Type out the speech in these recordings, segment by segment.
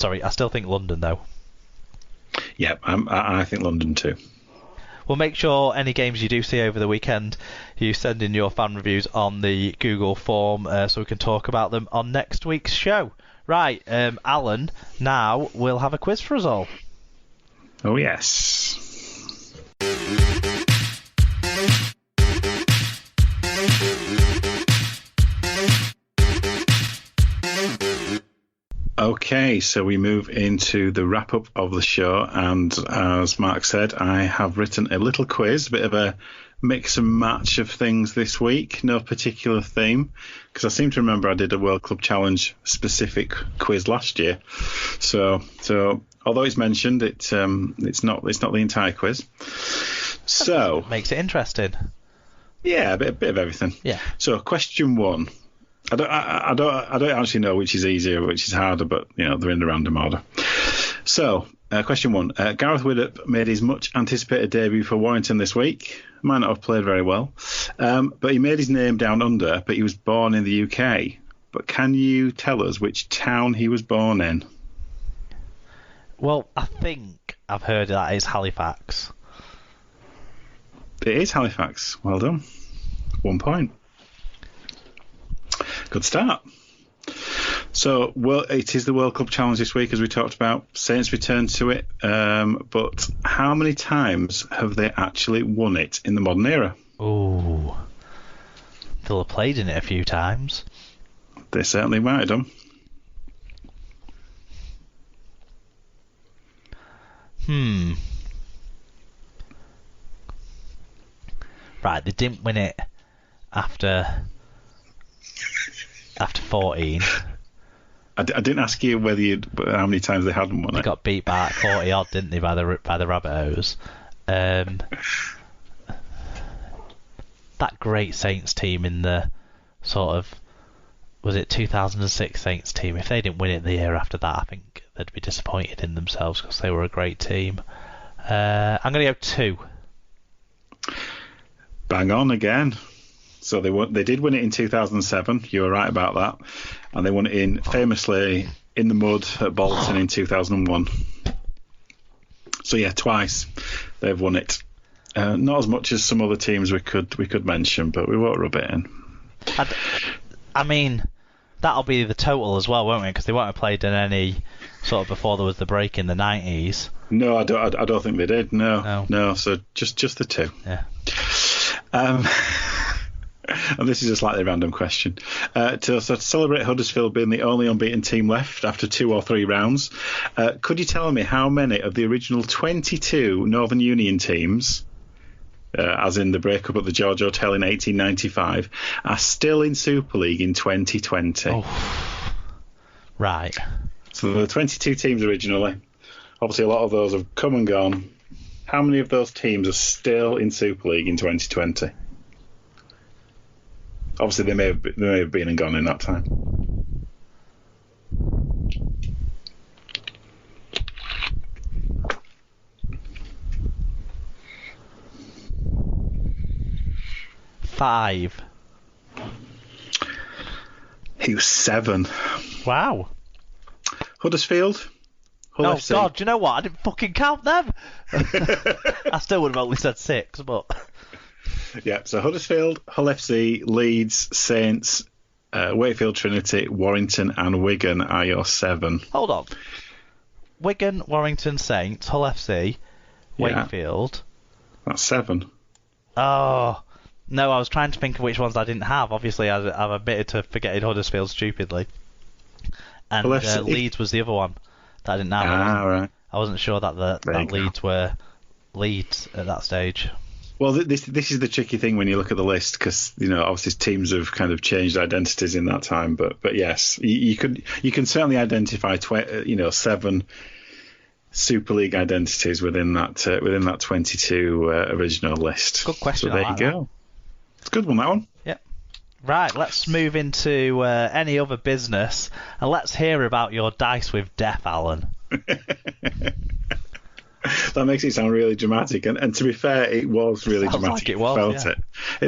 Sorry, I still think London, though. Yeah, I think London too. Well, make sure any games you do see over the weekend, you send in your fan reviews on the Google form so we can talk about them on next week's show. Right, Alan, now we'll have a quiz for us all. Oh, yes. Okay, so we move into the wrap-up of the show, and as Mark said, I have written a little quiz, a bit of a mix and match of things this week, no particular theme, because I seem to remember I did a World Club Challenge specific quiz last year. So although it's mentioned, it's not the entire quiz. So makes it interesting. Yeah, a bit of everything. Yeah. So question 1. I don't actually know which is easier, which is harder, but they're in the random order. So, question 1: Gareth Widdop made his much anticipated debut for Warrington this week. Might not have played very well, but he made his name down under. But he was born in the UK. But can you tell us which town he was born in? Well, I think I've heard that it's Halifax. It is Halifax. Well done. 1 point. Good start. So, it is the World Cup Challenge this week, as we talked about. Saints returned to it, but how many times have they actually won it in the modern era? Ooh. They'll have played in it a few times. They certainly might have done. Right, they didn't win it after 14. I didn't ask you how many times they hadn't won it. They got beat by 40 odd, didn't they, by the Rabbitohs? That great Saints team in the sort of, was it 2006 Saints team? If they didn't win it the year after that, I think they'd be disappointed in themselves because they were a great team. I'm going to go 2. Bang on again. So they did win it in 2007. You were right about that. And they won it famously in the mud at Bolton in 2001. So yeah, twice they've won it. Not as much as some other teams we could mention, but we won't rub it in. I mean, that'll be the total as well, won't it? Because they won't have played in any sort of before there was the break in the 90s. No, I don't think they did. No. So just the 2. Yeah. And this is a slightly random question. To celebrate Huddersfield being the only unbeaten team left after 2 or 3 rounds, could you tell me how many of the original 22 Northern Union teams, as in the breakup at the George Hotel in 1895, are still in Super League in 2020? Oh. Right. So there were 22 teams originally. Obviously, a lot of those have come and gone. How many of those teams are still in Super League in 2020? Obviously, they may have been and gone in that time. Five. He was 7. Wow. Huddersfield. Oh, God, do you know what? I didn't fucking count them. I still would have only said 6, but... Yeah, so Huddersfield, Hull FC, Leeds, Saints, Wakefield Trinity, Warrington and Wigan are your 7. Hold on. Wigan, Warrington, Saints, Hull FC, Wakefield. Yeah, that's 7. Oh, no, I was trying to think of which ones I didn't have. Obviously, I've admitted to forgetting Huddersfield stupidly. And Leeds was the other one that I didn't have. Right. I wasn't sure that Leeds were Leeds at that stage. Well, this is the tricky thing when you look at the list, because obviously teams have kind of changed identities in that time. But yes, you can certainly identify 7 Super League identities within that 22 original list. Good question. So there you go. It's a good one, that one. Yep. Right, let's move into any other business, and let's hear about your dice with death, Alan. That makes it sound really dramatic, and to be fair, it was really Sounds dramatic. like it was, felt yeah. it.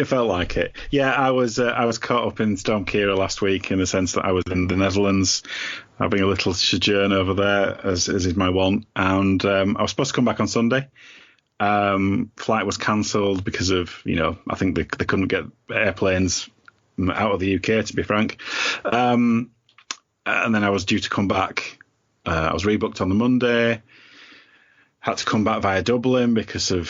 It felt like it. Yeah, I was caught up in Storm Kira last week in the sense that I was in the Netherlands, having a little sojourn over there, as is my wont, and I was supposed to come back on Sunday. Flight was cancelled because of, I think they couldn't get airplanes out of the UK, to be frank. And then I was due to come back. I was rebooked on the Monday. Had to come back via Dublin because of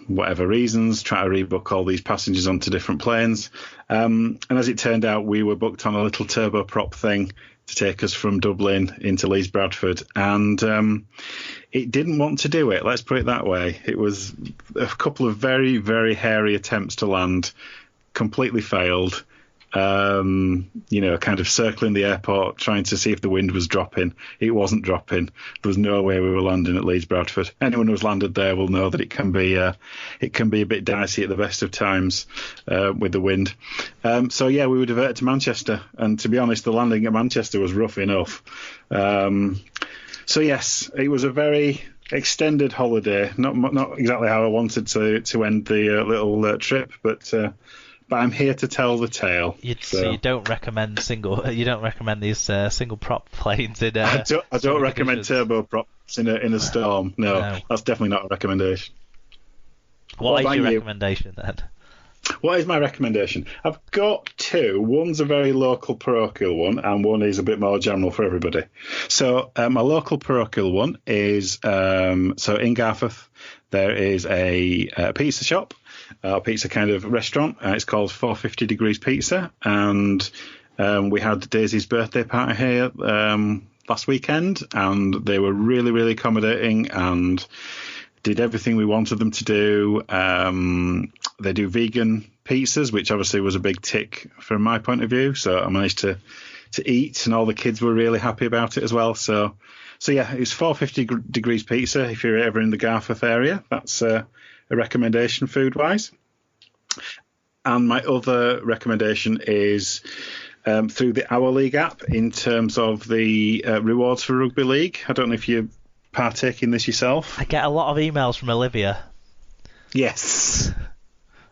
whatever reasons, try to rebook all these passengers onto different planes. And as it turned out, we were booked on a little turboprop thing to take us from Dublin into Leeds Bradford. And it didn't want to do it, let's put it that way. It was a couple of very, very hairy attempts to land, completely failed. Kind of circling the airport, trying to see if the wind was dropping. It wasn't dropping. There was no way we were landing at Leeds Bradford. Anyone who's landed there will know that it can be a bit dicey at the best of times with the wind. We were diverted to Manchester, and to be honest, the landing at Manchester was rough enough. Yes, it was a very extended holiday. Not exactly how I wanted to end the little trip, but I'm here to tell the tale. So you don't recommend these single prop planes in. I don't recommend turboprops in a storm. No, that's definitely not a recommendation. What is your recommendation then? What is my recommendation? I've got two. One's a very local parochial one, and one is a bit more general for everybody. So my local parochial one is so in Garforth there is a pizza shop. Pizza kind of restaurant. It's called 450 Degrees Pizza, and we had Daisy's birthday party here last weekend, and they were really, really accommodating and did everything we wanted them to do. They do vegan pizzas, which obviously was a big tick from my point of view. So I managed to eat, and all the kids were really happy about it as well. So yeah, it's 450 Degrees Pizza. If you're ever in the Garforth area, that's a recommendation food-wise. And my other recommendation is through the Our League app in terms of the rewards for Rugby League. I don't know if you partake in this yourself. I get a lot of emails from Olivia. Yes.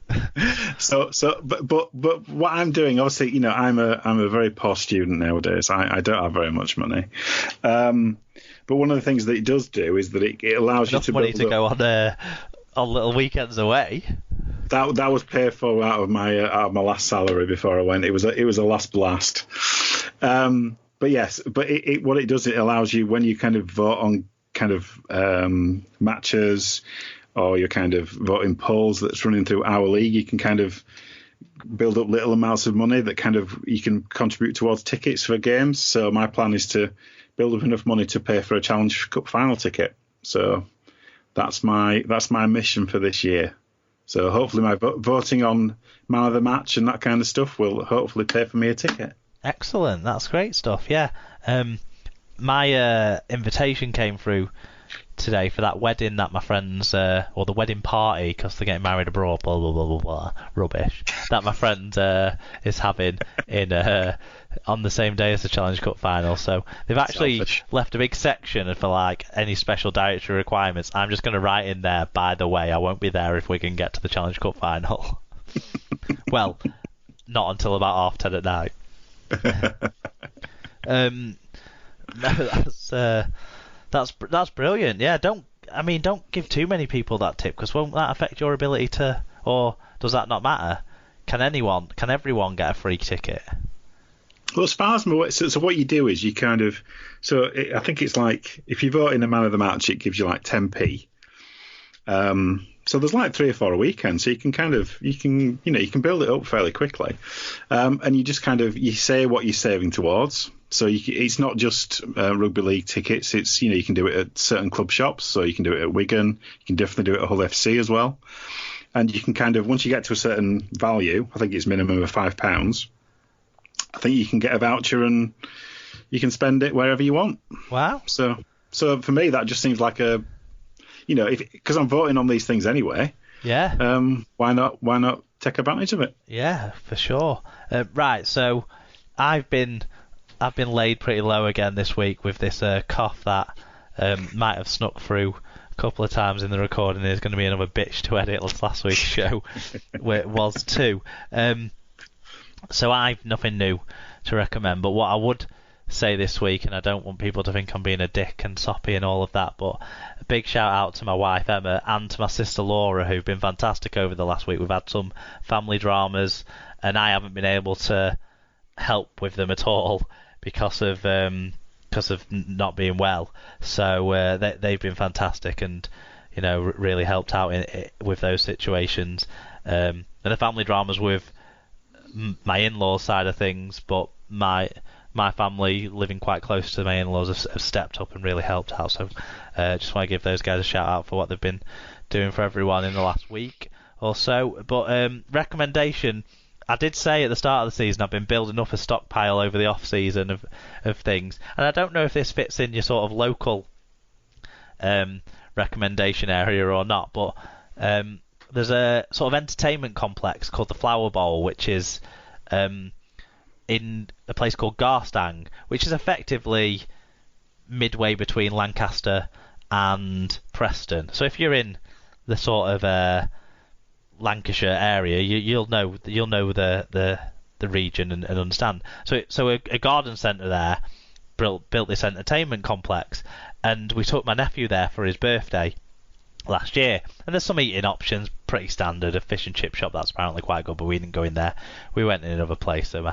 But what I'm doing, obviously, I'm a very poor student nowadays. I don't have very much money. But one of the things that it does do is that it allows you to money to go on little weekends away. That was paid for out of my last salary before I went. It was a last blast. But yes, what it does, it allows you, when you kind of vote on kind of matches, or you're kind of voting polls that's running through Our League, you can kind of build up little amounts of money that kind of you can contribute towards tickets for games. So my plan is to build up enough money to pay for a Challenge Cup final ticket. So that's my mission for this year. So hopefully my voting on man of the match and that kind of stuff will hopefully pay for me a ticket. Excellent, that's great stuff. Yeah, my invitation came through today for that wedding that my friends, or the wedding party, because they're getting married abroad, blah blah blah blah blah, rubbish, that my friend is having in on the same day as the Challenge Cup final. So they've actually left a big section for like any special dietary requirements. I'm just going to write in there, by the way, I won't be there if we can get to the Challenge Cup final. Well, not until about 10:30 at night. No, that's brilliant. Yeah, don't give too many people that tip, because won't that affect your ability to, or does that not matter? Can everyone get a free ticket? Well, as far as so what you do is you kind of, I think it's like if you vote in a man of the match, it gives you like 10p. So there's like 3 or 4 a weekend, so you can build it up fairly quickly, and you just kind of you say what you're saving towards. So it's not just rugby league tickets. It's you can do it at certain club shops. So you can do it at Wigan. You can definitely do it at Hull FC as well. And you can kind of, once you get to a certain value, I think it's minimum of £5. I think you can get a voucher and you can spend it wherever you want. Wow. So for me, that just seems like a, because I'm voting on these things anyway. Yeah. Why not take advantage of it? Yeah, for sure. Right. So I've been laid pretty low again this week with this cough that might have snuck through a couple of times in the recording. There's going to be another bitch to edit last week's show, where it was too. So I've nothing new to recommend, but what I would say this week, and I don't want people to think I'm being a dick and soppy and all of that, but a big shout out to my wife Emma and to my sister Laura, who've been fantastic over the last week. We've had some family dramas, and I haven't been able to help with them at all because of not being well. So they've been fantastic, and really helped out with those situations. And the family dramas with my in-laws side of things, but my family living quite close to my in-laws have stepped up and really helped out. So just want to give those guys a shout out for what they've been doing for everyone in the last week or so. But recommendation, I did say at the start of the season I've been building up a stockpile over the off season of things, and I don't know if this fits in your sort of local recommendation area or not, but there's a sort of entertainment complex called the Flower Bowl, which is in a place called Garstang, which is effectively midway between Lancaster and Preston. So if you're in the sort of Lancashire area, you'll know the region and understand. So a garden centre there built this entertainment complex, and we took my nephew there for his birthday last year, and there's some eating options, pretty standard. A fish and chip shop that's apparently quite good, but we didn't go in there. We went in another place, so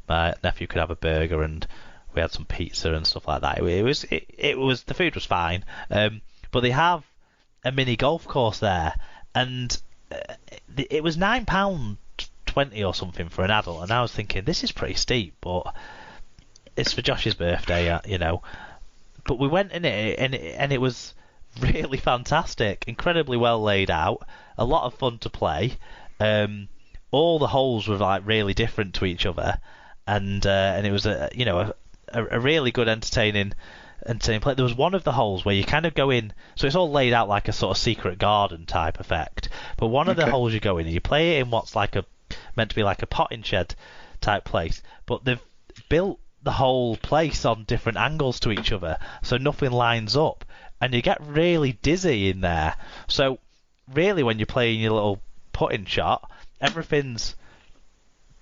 my nephew could have a burger, and we had some pizza and stuff like that. It was the food was fine, but they have a mini golf course there, and it was £9.20 or something for an adult, and I was thinking this is pretty steep, but it's for Josh's birthday, But we went in it, and it was really fantastic, incredibly well laid out, a lot of fun to play. All the holes were like really different to each other, and it was a really good entertaining play. There was one of the holes where you kind of go in, so it's all laid out like a sort of secret garden type effect. But one of the holes you go in, and you play it in what's meant to be like a potting shed type place, but they've built the whole place on different angles to each other, so nothing lines up, and you get really dizzy in there. So really, when you're playing your little putting shot, everything's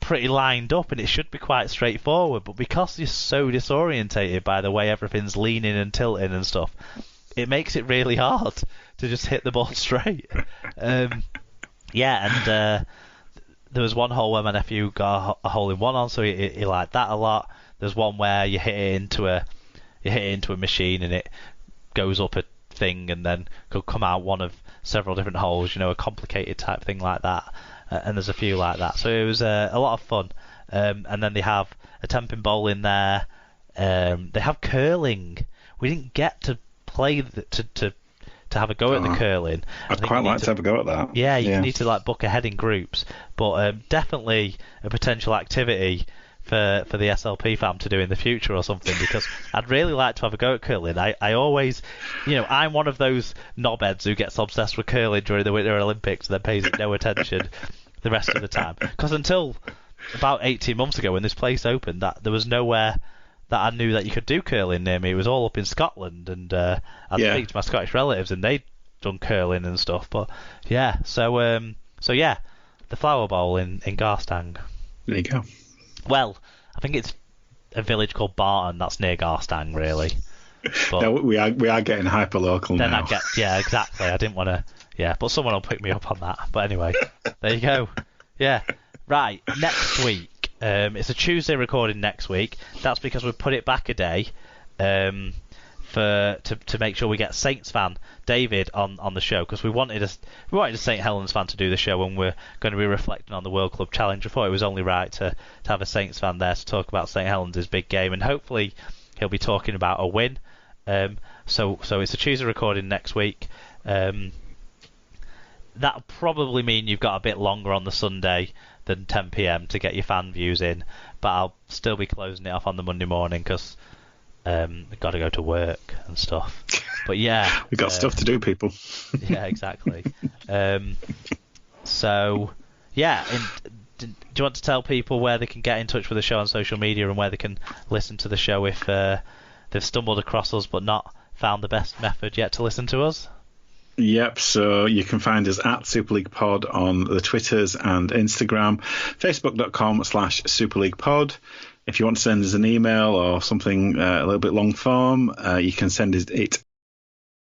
pretty lined up, and it should be quite straightforward, but because you're so disorientated by the way everything's leaning and tilting and stuff, it makes it really hard to just hit the ball straight. And there was one hole where my nephew got a hole in one on, so he liked that a lot. There's one where you hit it into a machine, and it goes up a thing and then could come out one of several different holes, a complicated type thing like that. And there's a few like that. So it was a lot of fun. And then they have a temping bowl in there. They have curling. We didn't get to play to have a go at the curling. I'd quite like to have a go at that. Yeah, you need to book ahead in groups, but definitely a potential activity for the SLP fam to do in the future or something, because I'd really like to have a go at curling. I always, I'm one of those knobheads who gets obsessed with curling during the Winter Olympics and then pays it no attention the rest of the time. Because until about 18 months ago when this place opened, that there was nowhere that I knew that you could do curling near me. It was all up in Scotland, and I'd speak to my Scottish relatives and they'd done curling and stuff. But yeah, so the Flower Bowl in Garstang. There you go. Well, I think it's a village called Barton that's near Garstang, really. But no, we are getting hyper local now. Exactly. I didn't want to. Yeah, but someone will pick me up on that. But anyway, there you go. Yeah, right. Next week, it's a Tuesday recording next week. That's because we put it back a day, to make sure we get Saints fan David on the show, because we wanted a St Helens fan to do the show, and we're going to be reflecting on the World Club Challenge. I thought it was only right to have a Saints fan there to talk about St Helens' big game, and hopefully he'll be talking about a win. So it's a Tuesday recording next week. That'll probably mean you've got a bit longer on the Sunday than 10 p.m. to get your fan views in, but I'll still be closing it off on the Monday morning because I've got to go to work and stuff. But yeah, we've got stuff to do, people. Yeah, exactly. So yeah, do you want to tell people where they can get in touch with the show on social media and where they can listen to the show if they've stumbled across us but not found the best method yet to listen to us? Yep, so you can find us at Super League Pod on the Twitters and Instagram, facebook.com/Super League Pod. If you want to send us an email or something a little bit long form, you can send it